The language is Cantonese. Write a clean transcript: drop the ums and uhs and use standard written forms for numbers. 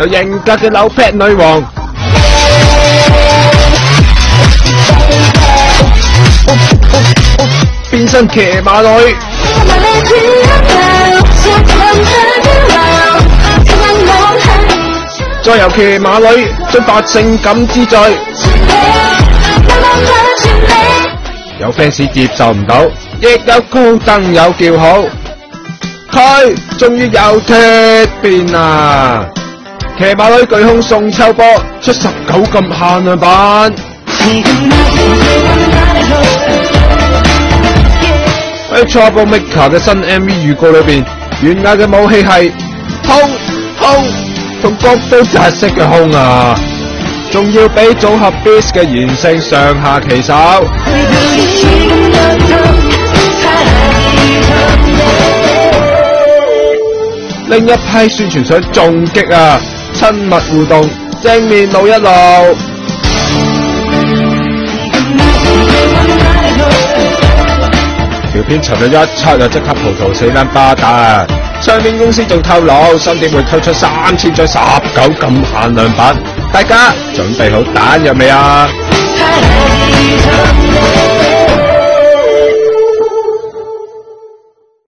有型格嘅扭劈女王。變身騎馬女。再由騎馬女進發性感之最。有 fans 接受唔到，亦有高登有叫好，佢終於有脫變啦！騎馬女巨胸送秋波出19禁限量版。喺 Troublemaker 嘅新 MV 預告裏邊，懸崖嘅武器係胸同角都窒息嘅胸啊！仲要俾組合 Beast 嘅原聲上下其手。另一批宣傳相仲激啊！親密互動，正面露一露。條片尋日一出就即刻葡萄死撚巴達。唱片公司仲透露，新店會推出3000張19禁限量版，大家準備好彈藥未啊？